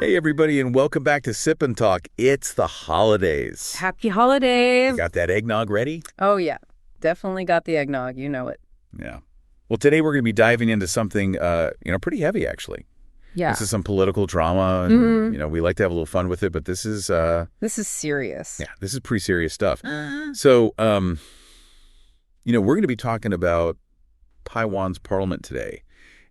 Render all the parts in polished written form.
Hey, everybody, and welcome back to Sip and Talk. It's the holidays. Happy holidays. You got that eggnog ready? Oh, yeah. Definitely got the eggnog. You know it. Yeah. Well, today we're going to be diving into something, pretty heavy, actually. Yeah. This is some political drama, and, we like to have a little fun with it, but this is... This is serious. Yeah, this is pretty serious stuff. So, we're going to be talking about Taiwan's parliament today,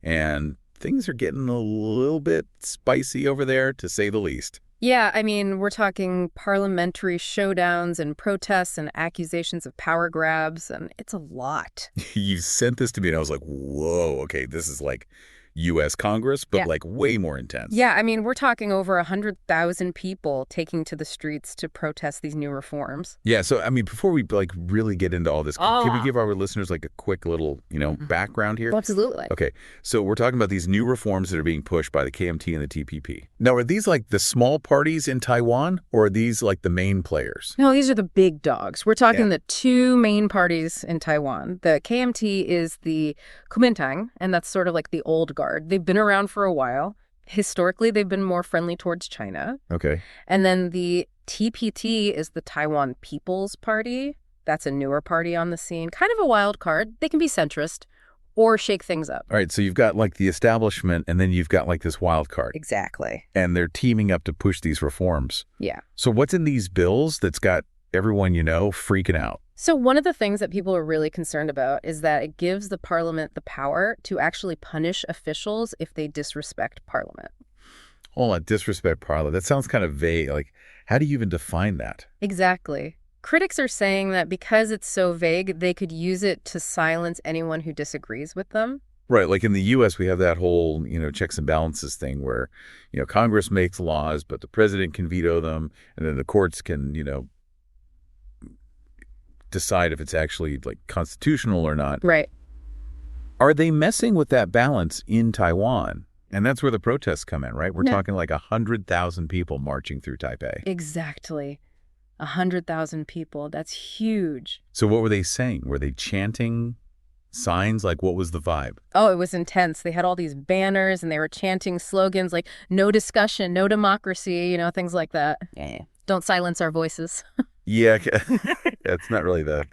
and things are getting a little bit spicy over there, to say the least. Yeah, I mean, we're talking parliamentary showdowns and protests and accusations of power grabs, and it's a lot. You sent this to me, and I was like, whoa, okay, this is like U.S. Congress, but like way more intense. Yeah, I mean, we're talking over 100,000 people taking to the streets to protest these new reforms. Yeah, so, I mean, before we really get into all this, can we give our listeners like a quick little, background here? Absolutely. Okay, so we're talking about these new reforms that are being pushed by the KMT and the TPP. Now, are these like the small parties in Taiwan, or are these like the main players? No, these are the big dogs. We're talking the two main parties in Taiwan. The KMT is the Kuomintang, and that's sort of like the old guard. They've been around for a while. Historically, they've been more friendly towards China. Okay. And then the TPT is the Taiwan People's Party. That's a newer party on the scene. Kind of a wild card. They can be centrist or shake things up. All right, so you've got like the establishment, and then you've got like this wild card. Exactly. And they're teaming up to push these reforms. Yeah. So what's in these bills that's got everyone freaking out? So one of the things that people are really concerned about is that it gives the parliament the power to actually punish officials if they disrespect parliament. Hold on, disrespect parliament. That sounds kind of vague. Like, how do you even define that? Exactly. Critics are saying that because it's so vague, they could use it to silence anyone who disagrees with them. Right. Like in the U.S., we have that whole, checks and balances thing where, Congress makes laws, but the president can veto them, and then the courts can, decide if it's actually like constitutional or not. Right. Are they messing with that balance in Taiwan? And that's where the protests come in, right? We're talking like 100,000 people marching through Taipei. Exactly. 100,000 people. That's huge. So what were they saying? Were they chanting signs? Like, what was the vibe? Oh, it was intense. They had all these banners and they were chanting slogans like no discussion, no democracy, things like that. Yeah. Don't silence our voices. Yeah, that's not really the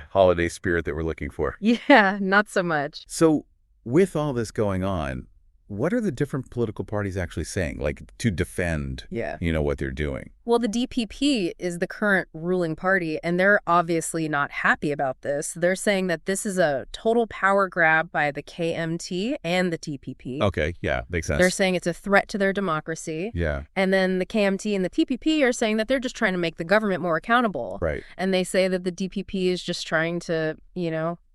holiday spirit that we're looking for. Yeah, not so much. So with all this going on, what are the different political parties actually saying, like, to defend, what they're doing? Well, the DPP is the current ruling party, and they're obviously not happy about this. They're saying that this is a total power grab by the KMT and the TPP. Okay, yeah, makes sense. They're saying it's a threat to their democracy. Yeah. And then the KMT and the TPP are saying that they're just trying to make the government more accountable. Right. And they say that the DPP is just trying to,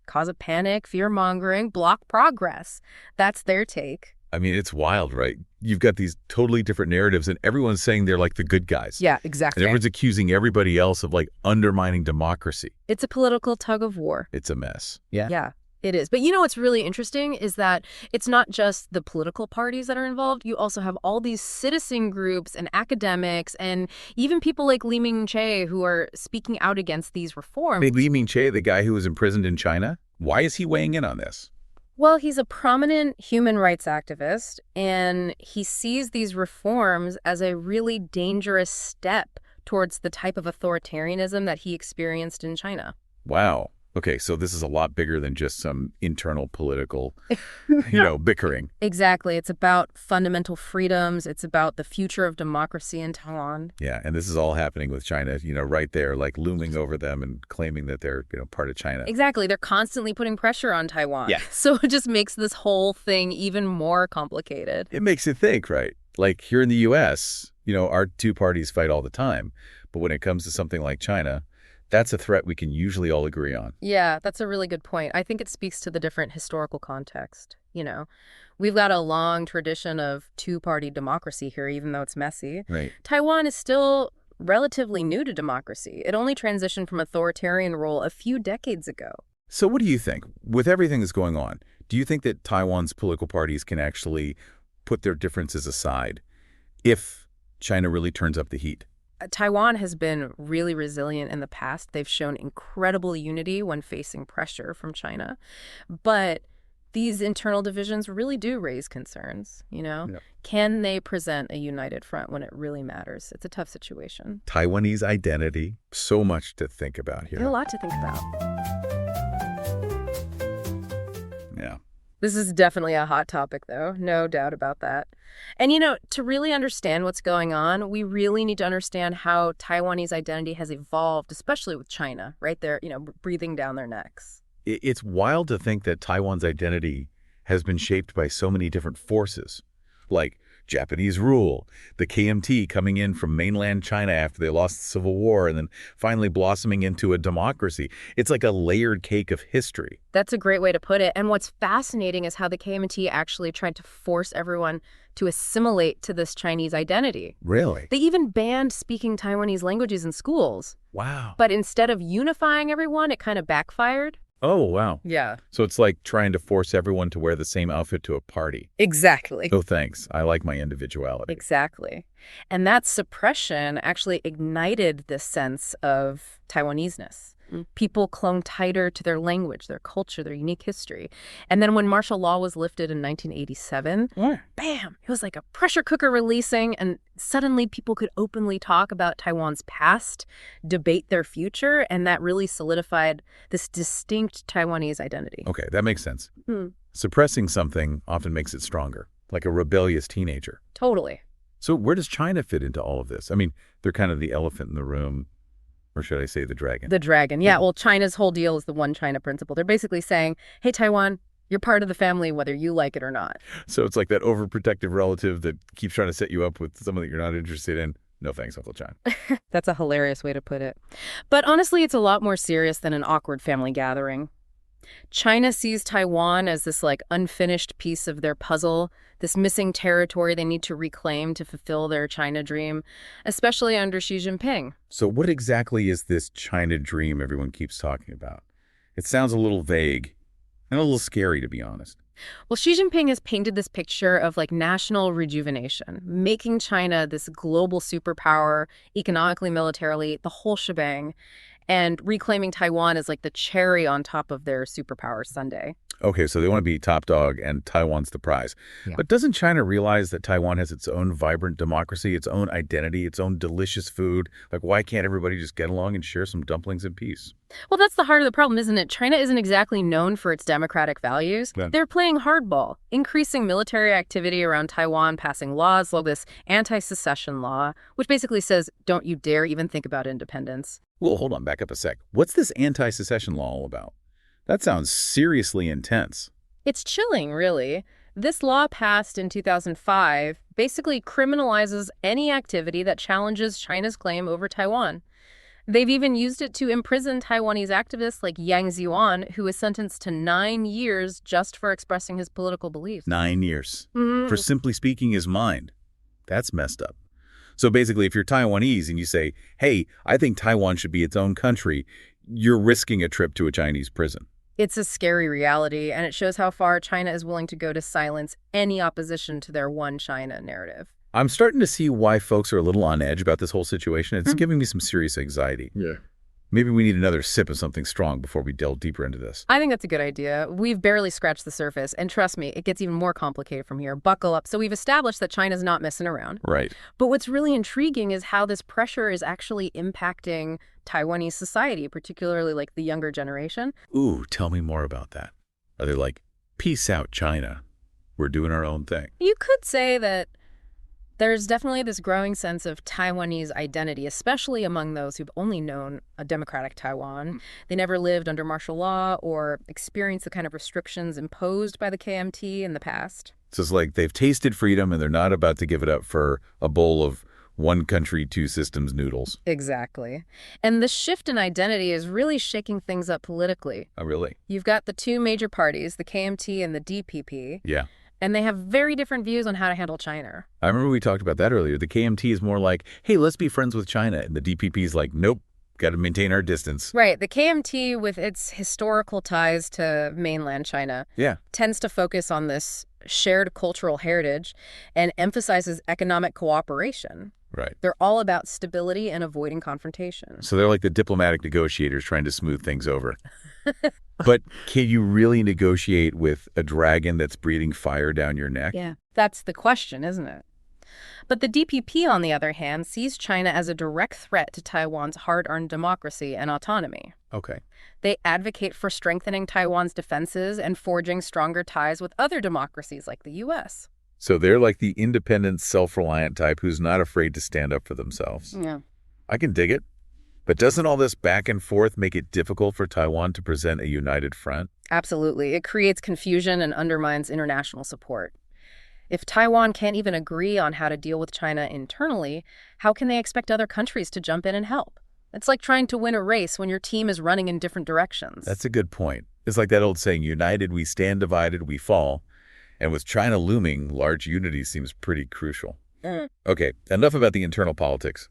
cause a panic, fear-mongering, block progress. That's their take. I mean, it's wild, right? You've got these totally different narratives, and everyone's saying they're like the good guys. Yeah, exactly. And everyone's accusing everybody else of like undermining democracy. It's a political tug of war. It's a mess. Yeah. Yeah, it is. But what's really interesting is that it's not just the political parties that are involved. You also have all these citizen groups and academics and even people like Li Ming-che who are speaking out against these reforms. Hey, Li Ming-che, the guy who was imprisoned in China, why is he weighing in on this? Well, he's a prominent human rights activist, and he sees these reforms as a really dangerous step towards the type of authoritarianism that he experienced in China. Wow. Okay, so this is a lot bigger than just some internal political, bickering. Exactly. It's about fundamental freedoms. It's about the future of democracy in Taiwan. Yeah, and this is all happening with China, right there, like looming over them and claiming that they're, part of China. Exactly. They're constantly putting pressure on Taiwan. Yeah. So it just makes this whole thing even more complicated. It makes you think, right? Like here in the U.S., our two parties fight all the time. But when it comes to something like China, that's a threat we can usually all agree on. Yeah, that's a really good point. I think it speaks to the different historical context. We've got a long tradition of two-party democracy here, even though it's messy. Right. Taiwan is still relatively new to democracy. It only transitioned from authoritarian rule a few decades ago. So what do you think? With everything that's going on, do you think that Taiwan's political parties can actually put their differences aside if China really turns up the heat? Taiwan has been really resilient in the past. They've shown incredible unity when facing pressure from China. But these internal divisions really do raise concerns, you know? Yep. Can they present a united front when it really matters? It's a tough situation. Taiwanese identity, so much to think about here. There's a lot to think about. Yeah. This is definitely a hot topic, though. No doubt about that. And, you know, to really understand what's going on, we really need to understand how Taiwanese identity has evolved, especially with China, right there, you know, breathing down their necks. It's wild to think that Taiwan's identity has been shaped by so many different forces, like Japanese rule, the KMT coming in from mainland China after they lost the Civil War, and then finally blossoming into a democracy. It's like a layered cake of history. That's a great way to put it. And what's fascinating is how the KMT actually tried to force everyone to assimilate to this Chinese identity. Really? They even banned speaking Taiwanese languages in schools. Wow. But instead of unifying everyone, it kind of backfired. Oh, wow. Yeah. So it's like trying to force everyone to wear the same outfit to a party. Exactly. Oh, thanks. I like my individuality. Exactly. And that suppression actually ignited this sense of Taiwaneseness. People clung tighter to their language, their culture, their unique history. And then when martial law was lifted in 1987, bam, it was like a pressure cooker releasing, and suddenly people could openly talk about Taiwan's past, debate their future, and that really solidified this distinct Taiwanese identity. Okay, that makes sense. Suppressing something often makes it stronger, like a rebellious teenager. Totally. So where does China fit into all of this? I mean, they're kind of the elephant in the room. Or should I say the dragon? The dragon. Yeah, well, China's whole deal is the one China principle. They're basically saying, hey, Taiwan, you're part of the family whether you like it or not. So it's like that overprotective relative that keeps trying to set you up with someone that you're not interested in. No thanks, Uncle John. That's a hilarious way to put it. But honestly, it's a lot more serious than an awkward family gathering. China sees Taiwan as this like unfinished piece of their puzzle, this missing territory they need to reclaim to fulfill their China dream, especially under Xi Jinping. So what exactly is this China dream everyone keeps talking about? It sounds a little vague and a little scary, to be honest. Well, Xi Jinping has painted this picture of like national rejuvenation, making China this global superpower, economically, militarily, the whole shebang, and reclaiming Taiwan as like the cherry on top of their superpower sundae. Okay, so they want to be top dog and Taiwan's the prize. Yeah. But doesn't China realize that Taiwan has its own vibrant democracy, its own identity, its own delicious food? Like, why can't everybody just get along and share some dumplings in peace? Well, that's the heart of the problem, isn't it? China isn't exactly known for its democratic values. Yeah. They're playing hardball, increasing military activity around Taiwan, passing laws like this anti-secession law, which basically says, don't you dare even think about independence. Well, hold on, back up a sec. What's this anti-secession law all about? That sounds seriously intense. It's chilling, really. This law passed in 2005 basically criminalizes any activity that challenges China's claim over Taiwan. They've even used it to imprison Taiwanese activists like Yang Ziyuan, who was sentenced to 9 years just for expressing his political beliefs. 9 years. For simply speaking his mind. That's messed up. So basically, if you're Taiwanese and you say, hey, I think Taiwan should be its own country, you're risking a trip to a Chinese prison. It's a scary reality, and it shows how far China is willing to go to silence any opposition to their one China narrative. I'm starting to see why folks are a little on edge about this whole situation. It's giving me some serious anxiety. Yeah. Maybe we need another sip of something strong before we delve deeper into this. I think that's a good idea. We've barely scratched the surface, and trust me, it gets even more complicated from here. Buckle up. So we've established that China's not messing around. Right. But what's really intriguing is how this pressure is actually impacting Taiwanese society, particularly like the younger generation. Ooh, tell me more about that. Are they like, peace out, China. We're doing our own thing. You could say that there's definitely this growing sense of Taiwanese identity, especially among those who've only known a democratic Taiwan. They never lived under martial law or experienced the kind of restrictions imposed by the KMT in the past. So it's like they've tasted freedom and they're not about to give it up for a bowl of one country, two systems noodles. Exactly. And the shift in identity is really shaking things up politically. Oh, really? You've got the two major parties, the KMT and the DPP. Yeah. And they have very different views on how to handle China. I remember we talked about that earlier. The KMT is more like, hey, let's be friends with China. And the DPP is like, nope, got to maintain our distance. Right. The KMT, with its historical ties to mainland China, tends to focus on this shared cultural heritage and emphasizes economic cooperation. Right. They're all about stability and avoiding confrontation. So they're like the diplomatic negotiators trying to smooth things over. But can you really negotiate with a dragon that's breathing fire down your neck? Yeah, that's the question, isn't it? But the DPP, on the other hand, sees China as a direct threat to Taiwan's hard-earned democracy and autonomy. Okay. They advocate for strengthening Taiwan's defenses and forging stronger ties with other democracies like the U.S. So they're like the independent, self-reliant type who's not afraid to stand up for themselves. Yeah. I can dig it. But doesn't all this back and forth make it difficult for Taiwan to present a united front? Absolutely. It creates confusion and undermines international support. If Taiwan can't even agree on how to deal with China internally, how can they expect other countries to jump in and help? It's like trying to win a race when your team is running in different directions. That's a good point. It's like that old saying, united we stand, divided we fall. And with China looming, large unity seems pretty crucial. Okay, enough about the internal politics.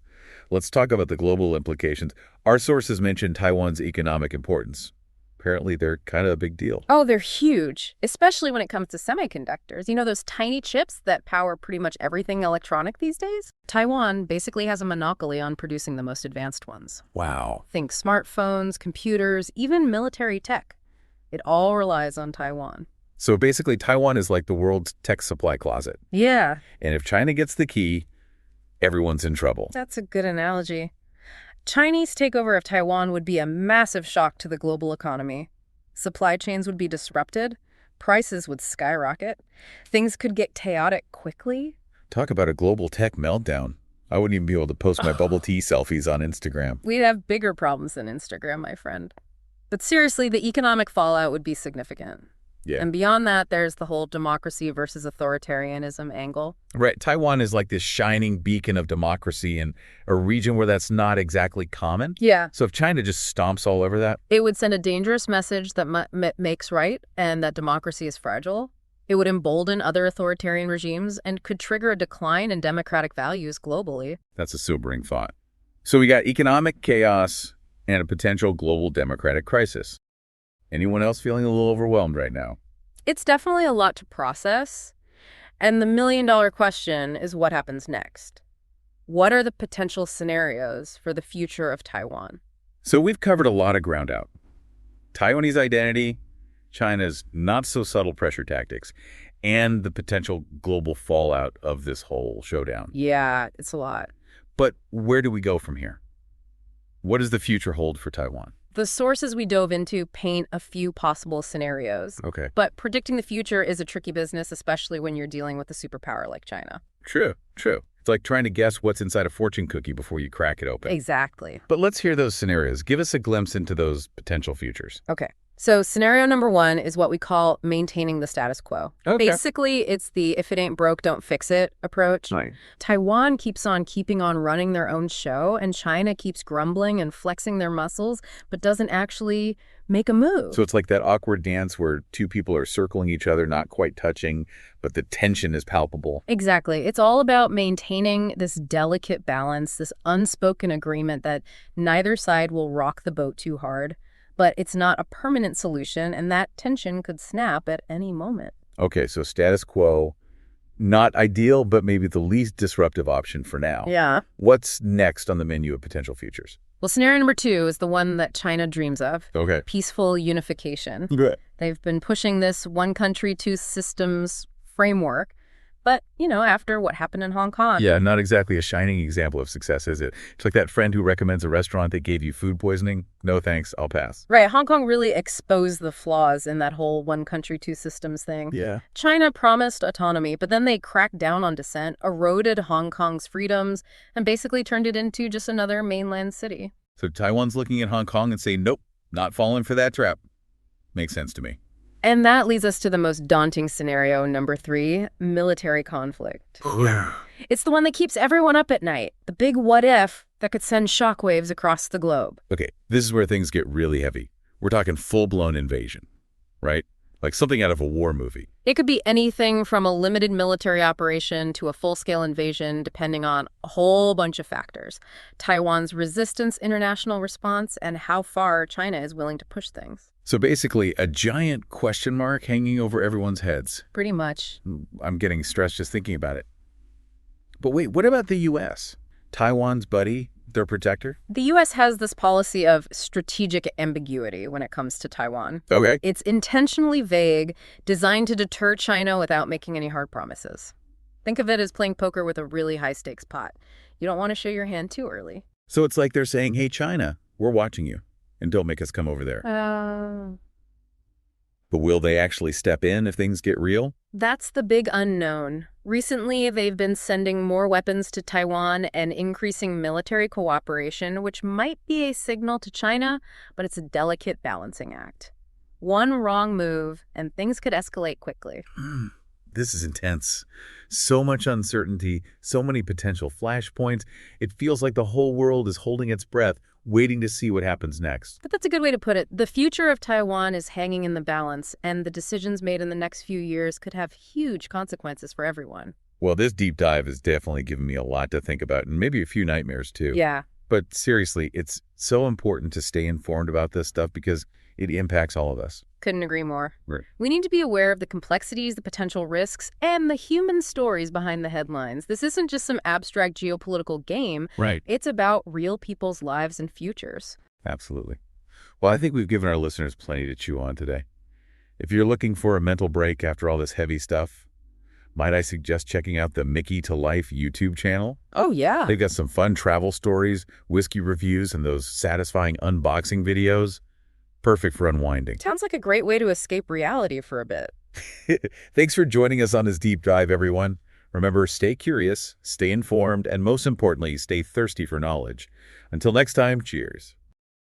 Let's talk about the global implications. Our sources mentioned Taiwan's economic importance. Apparently, they're kind of a big deal. Oh, they're huge, especially when it comes to semiconductors. You know, those tiny chips that power pretty much everything electronic these days? Taiwan basically has a monopoly on producing the most advanced ones. Wow. Think smartphones, computers, even military tech. It all relies on Taiwan. So basically, Taiwan is like the world's tech supply closet. Yeah. And if China gets the key, everyone's in trouble. That's a good analogy. Chinese takeover of Taiwan would be a massive shock to the global economy. Supply chains would be disrupted. Prices would skyrocket. Things could get chaotic quickly. Talk about a global tech meltdown. I wouldn't even be able to post my bubble tea selfies on Instagram. We'd have bigger problems than Instagram, my friend. But seriously, the economic fallout would be significant. Yeah. And beyond that, there's the whole democracy versus authoritarianism angle. Right. Taiwan is like this shining beacon of democracy in a region where that's not exactly common. Yeah. So if China just stomps all over that, It would send a dangerous message that makes right and that democracy is fragile. It would embolden other authoritarian regimes and could trigger a decline in democratic values globally. that's a sobering thought. So we got economic chaos and a potential global democratic crisis. Anyone else feeling a little overwhelmed right now? It's definitely a lot to process. And the million-dollar question is what happens next? What are the potential scenarios for the future of Taiwan? So we've covered a lot of ground out. Taiwanese identity, China's not-so-subtle pressure tactics, and the potential global fallout of this whole showdown. Yeah, it's a lot. But where do we go from here? What does the future hold for Taiwan? The sources we dove into paint a few possible scenarios. Okay. But predicting the future is a tricky business, especially when you're dealing with a superpower like China. True. It's like trying to guess what's inside a fortune cookie before you crack it open. Exactly. But let's hear those scenarios. Give us a glimpse into those potential futures. Okay. So scenario number one is what we call maintaining the status quo. Okay. Basically, it's the if it ain't broke, don't fix it approach. Right. Taiwan keeps on keeping on running their own show, and China keeps grumbling and flexing their muscles, but doesn't actually make a move. So it's like that awkward dance where two people are circling each other, not quite touching, but the tension is palpable. Exactly. It's all about maintaining this delicate balance, this unspoken agreement that neither side will rock the boat too hard. But it's not a permanent solution, and that tension could snap at any moment. Okay, so status quo, not ideal, but maybe the least disruptive option for now. Yeah. What's next on the menu of potential futures? Well, scenario number two is the one that China dreams of. Okay. Peaceful unification. Good. They've been pushing this one country, two systems framework. But, after what happened in Hong Kong. Yeah, not exactly a shining example of success, is it? It's like that friend who recommends a restaurant that gave you food poisoning. No thanks, I'll pass. Right, Hong Kong really exposed the flaws in that whole one country, two systems thing. Yeah. China promised autonomy, but then they cracked down on dissent, eroded Hong Kong's freedoms, and basically turned it into just another mainland city. So Taiwan's looking at Hong Kong and saying, nope, not falling for that trap. Makes sense to me. And that leads us to the most daunting scenario, number three, military conflict. Yeah. It's the one that keeps everyone up at night, the big what if that could send shockwaves across the globe. Okay, this is where things get really heavy. We're talking full-blown invasion, right? Like something out of a war movie. It could be anything from a limited military operation to a full-scale invasion, depending on a whole bunch of factors. Taiwan's resistance, international response, and how far China is willing to push things. So basically, a giant question mark hanging over everyone's heads. Pretty much. I'm getting stressed just thinking about it. But wait, what about the U.S.? Taiwan's buddy, Their protector? The U.S. has this policy of strategic ambiguity when it comes to Taiwan. Okay. It's intentionally vague, designed to deter China without making any hard promises. Think of it as playing poker with a really high-stakes pot. You don't want to show your hand too early. So it's like they're saying, hey, China, we're watching you, and don't make us come over there. But will they actually step in if things get real? That's the big unknown. Recently, they've been sending more weapons to Taiwan and increasing military cooperation, which might be a signal to China, but it's a delicate balancing act. One wrong move, and things could escalate quickly. This is intense. So much uncertainty, so many potential flashpoints. It feels like the whole world is holding its breath, waiting to see what happens next. But that's a good way to put it. The future of Taiwan is hanging in the balance, and the decisions made in the next few years could have huge consequences for everyone. Well, this deep dive has definitely given me a lot to think about, and maybe a few nightmares too. Yeah. But seriously, it's so important to stay informed about this stuff because it impacts all of us. Couldn't agree more. Right. We need to be aware of the complexities, the potential risks, and the human stories behind the headlines. This isn't just some abstract geopolitical game. Right. It's about real people's lives and futures. Absolutely. Well, I think we've given our listeners plenty to chew on today. If you're looking for a mental break after all this heavy stuff, might I suggest checking out the Mickytolife YouTube channel? Oh, yeah. They've got some fun travel stories, whiskey reviews, and those satisfying unboxing videos. Perfect for unwinding. Sounds like a great way to escape reality for a bit. Thanks for joining us on this deep dive, everyone. Remember, stay curious, stay informed, and most importantly, stay thirsty for knowledge. Until next time, cheers.